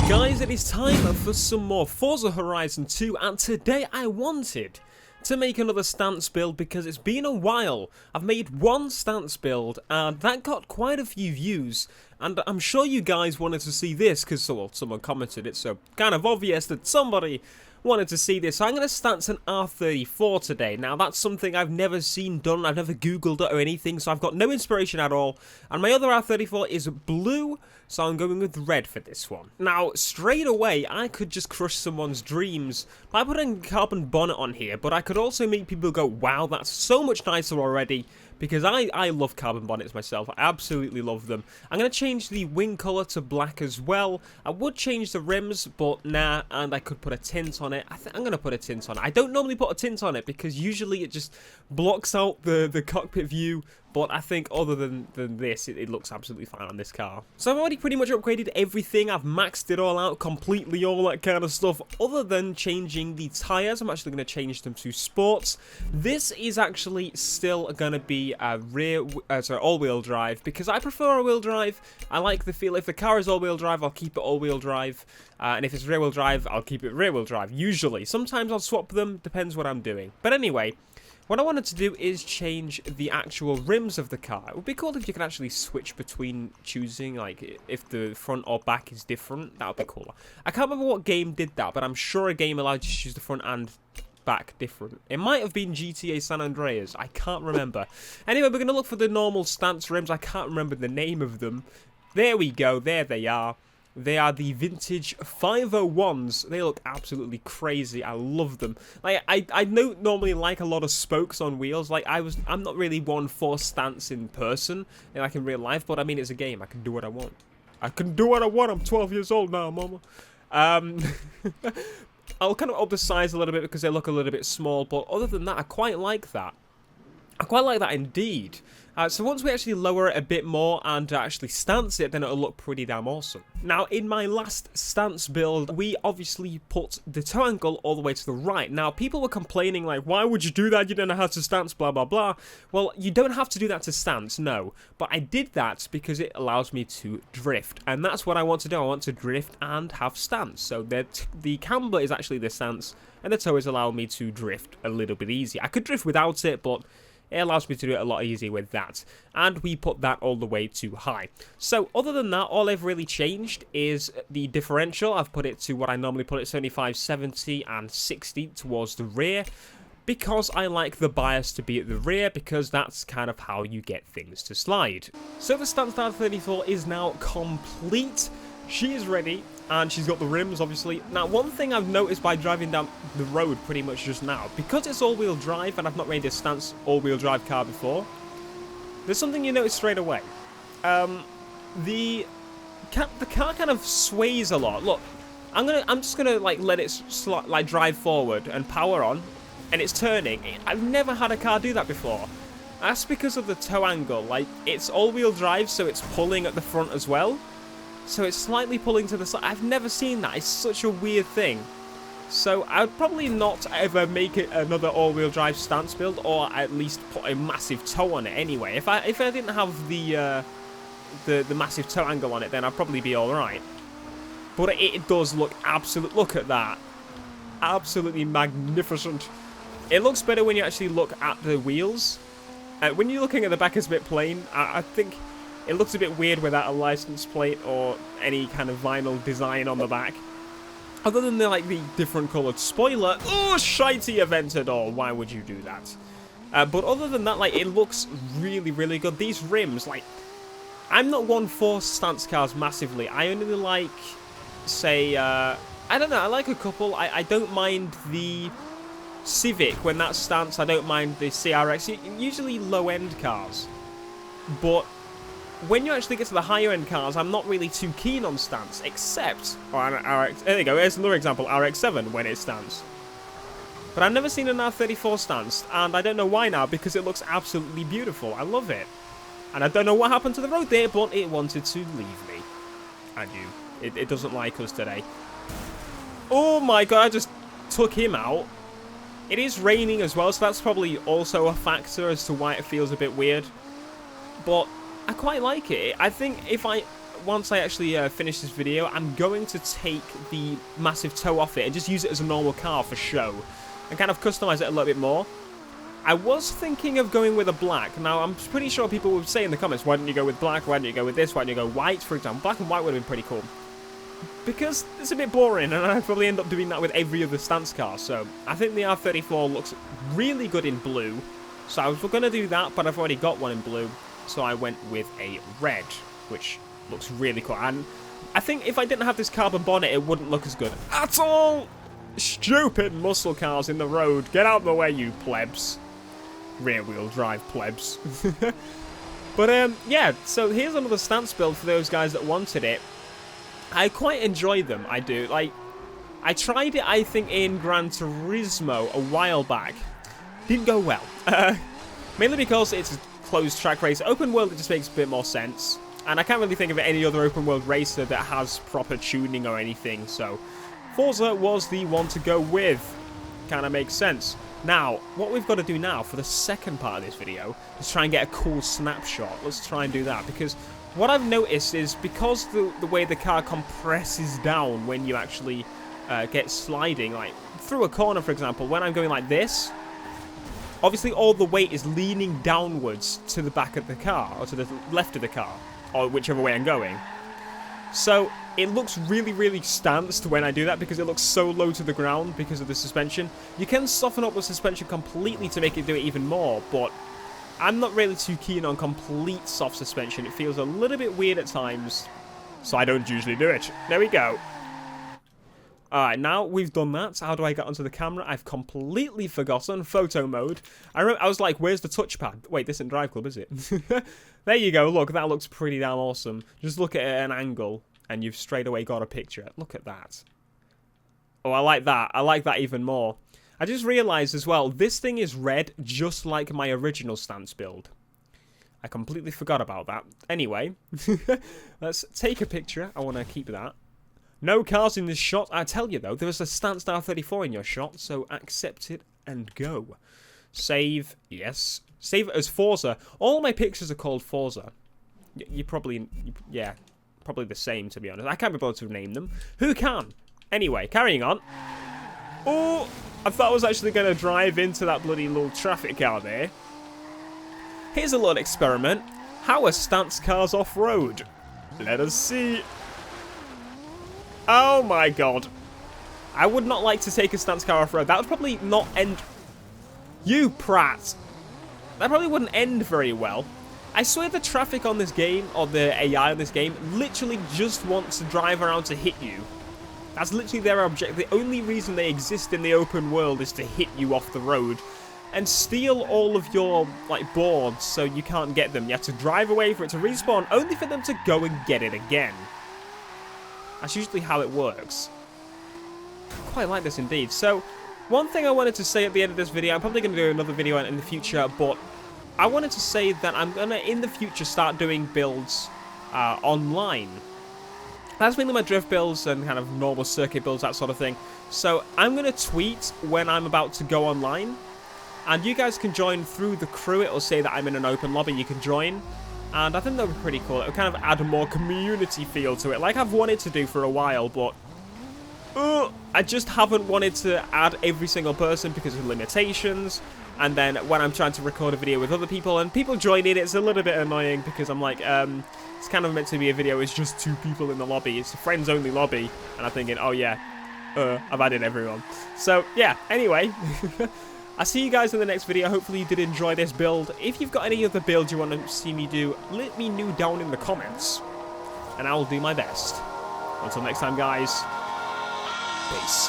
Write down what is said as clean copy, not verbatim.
Guys, it is time for some more Forza Horizon 2, and today I wanted to make another stance build because it's been a while. I've made one stance build and that got quite a few views, and I'm sure you guys wanted to see this because well, someone commented it, so kind of obvious that somebody wanted to see this. So I'm going to stance an R34 today. Now that's something I've never seen done, I've never googled it or anything, so I've got no inspiration at all. And my other R34 is blue, so I'm going with red for this one. Now straight away I could just crush someone's dreams by putting carbon bonnet on here, but I could also make people go, wow, that's so much nicer already, because I love carbon bonnets myself. I absolutely love them. I'm going to change the wing colour to black as well. I would change the rims, but nah, and I could put a tint on it. I'm going to put a tint on it. I don't normally put a tint on it because usually it just blocks out the cockpit view, but I think other than this, it looks absolutely fine on this car. So I've already pretty much upgraded everything. I've maxed it all out completely, all that kind of stuff, other than changing the tyres. I'm actually going to change them to sports. This is actually still going to be a all-wheel drive, because I prefer all-wheel drive. I like the feel. If the car is all-wheel drive, I'll keep it all-wheel drive. And if it's rear-wheel drive, I'll keep it rear-wheel drive, usually. Sometimes I'll swap them, depends what I'm doing. But anyway, what I wanted to do is change the actual rims of the car. It would be cool if you could actually switch between choosing, like, if the front or back is different. That would be cooler. I can't remember what game did that, but I'm sure a game allowed you to choose the front and back different. It might have been GTA San Andreas. I can't remember. Anyway, we're going to look for the normal stance rims. I can't remember the name of them. There we go. There they are. They are the vintage 501s. They look absolutely crazy. I love them. Like I don't normally like a lot of spokes on wheels. Like I'm not really one for stance in person, like in real life. But I mean, it's a game. I can do what I want. I can do what I want. I'm 12 years old now, mama. I'll kind of up the size a little bit because they look a little bit small. But other than that, I quite like that. I quite like that indeed. So once we actually lower it a bit more and actually stance it, then it'll look pretty damn awesome. Now, in my last stance build, we obviously put the toe angle all the way to the right. Now, people were complaining, like, why would you do that? You don't know how to stance, blah, blah, blah. Well, you don't have to do that to stance, no. But I did that because it allows me to drift. And that's what I want to do. I want to drift and have stance. So the camber is actually the stance, and the toe is allowing me to drift a little bit easier. I could drift without it, but it allows me to do it a lot easier with that. And we put that all the way to high. So other than that, all I've really changed is the differential. I've put it to what I normally put it, 75, 70, and 60 towards the rear, because I like the bias to be at the rear, because that's kind of how you get things to slide. So the stance R34 is now complete. She is ready, and she's got the rims, obviously. Now, one thing I've noticed by driving down the road pretty much just now, because it's all-wheel drive, and I've not made a stance all-wheel drive car before, there's something you notice straight away. The car kind of sways a lot. Look, I'm just gonna like let it drive forward and power on, and it's turning. I've never had a car do that before. That's because of the toe angle. Like, it's all-wheel drive, so it's pulling at the front as well. So it's slightly pulling to the side. I've never seen that. It's such a weird thing. So I'd probably not ever make it another all-wheel drive stance build, or at least put a massive toe on it anyway. If I didn't have the massive toe angle on it, then I'd probably be all right. But it does look absolute. Look at that. Absolutely magnificent. It looks better when you actually look at the wheels. When you're looking at the back, it's a bit plain. I think it looks a bit weird without a license plate or any kind of vinyl design on the back. Other than the different coloured spoiler. Oh, shitey Aventador. Why would you do that? But other than that, it looks really, really good. These rims, I'm not one for stance cars massively. I only like, say, I don't know, I like a couple. I don't mind the Civic when that's stance. I don't mind the CRX. Usually low-end cars. But when you actually get to the higher end cars, I'm not really too keen on stance, except RX. There you go. There's another example, RX-7 when it stands. But I've never seen an R34 stance, and I don't know why now, because it looks absolutely beautiful. I love it, and I don't know what happened to the road there, but it wanted to leave me. I do. It doesn't like us today. Oh my god! I just took him out. It is raining as well, so that's probably also a factor as to why it feels a bit weird. But I quite like it. I think if I once I actually finish this video, I'm going to take the massive toe off it and just use it as a normal car for show. And kind of customize it a little bit more. I was thinking of going with a black. Now, I'm pretty sure people would say in the comments, why didn't you go with black? Why didn't you go with this? Why didn't you go white, for example? Black and white would have been pretty cool. Because it's a bit boring, and I'd probably end up doing that with every other stance car. So, I think the R34 looks really good in blue. So, I was going to do that, but I've already got one in blue. So, I went with a red, which looks really cool. And I think if I didn't have this carbon bonnet, it wouldn't look as good at all. Stupid muscle cars in the road. Get out of the way, you plebs. Rear-wheel drive plebs. But, yeah, so here's another stance build for those guys that wanted it. I quite enjoy them, I do. Like, I tried it, I think, in Gran Turismo a while back. Didn't go well. Mainly because it's a closed track race. Open world, it just makes a bit more sense. And I can't really think of any other open world racer that has proper tuning or anything, so Forza was the one to go with. Kind of makes sense. Now, what we've got to do now for the second part of this video is try and get a cool snapshot. Let's try and do that, because what I've noticed is because the way the car compresses down when you actually get sliding, like through a corner, for example, when I'm going like this, obviously all the weight is leaning downwards to the back of the car, or to the left of the car, or whichever way I'm going. So it looks really, really stanced when I do that because it looks so low to the ground because of the suspension. You can soften up the suspension completely to make it do it even more, but I'm not really too keen on complete soft suspension. It feels a little bit weird at times, so I don't usually do it. There we go. Alright, now we've done that. How do I get onto the camera? I've completely forgotten. Photo mode. I was like, where's the touchpad? Wait, this isn't Drive Club, is it? There you go. Look, that looks pretty damn awesome. Just look at it at an angle, and you've straight away got a picture. Look at that. Oh, I like that. I like that even more. I just realised as well, this thing is red just like my original stance build. I completely forgot about that. Anyway, let's take a picture. I want to keep that. No cars in this shot. I tell you though, there is a stance R34 in your shot, so accept it and go. Save, yes. Save it as Forza. All my pictures are called Forza. You probably, yeah, probably the same to be honest. I can't be bothered to name them. Who can? Anyway, carrying on. Oh, I thought I was actually going to drive into that bloody little traffic car there. Here's a little experiment. How are stance cars off-road? Let us see. Oh my god. I would not like to take a stance car off-road. That would probably not end... You prat. That probably wouldn't end very well. I swear the traffic on this game, or the AI on this game, literally just wants to drive around to hit you. That's literally their objective. The only reason they exist in the open world is to hit you off the road and steal all of your, like, boards so you can't get them. You have to drive away for it to respawn, only for them to go and get it again. That's usually how it works. I quite like this indeed. So, one thing I wanted to say at the end of this video, I'm probably going to do another video in the future, but I wanted to say that I'm going to, in the future, start doing builds online. That's mainly my drift builds and kind of normal circuit builds, that sort of thing. So I'm going to tweet when I'm about to go online. And you guys can join through the crew. It'll say that I'm in an open lobby. You can join. And I think that would be pretty cool. It'll kind of add a more community feel to it. Like I've wanted to do for a while, but... I just haven't wanted to add every single person because of limitations. And then when I'm trying to record a video with other people and people join in, it's a little bit annoying because I'm like, it's kind of meant to be a video. It's just 2 people in the lobby. It's a friends-only lobby. And I'm thinking, oh yeah, I've added everyone. So yeah, anyway, I'll see you guys in the next video. Hopefully you did enjoy this build. If you've got any other builds you want to see me do, let me know down in the comments. And I'll do my best. Until next time, guys. Peace.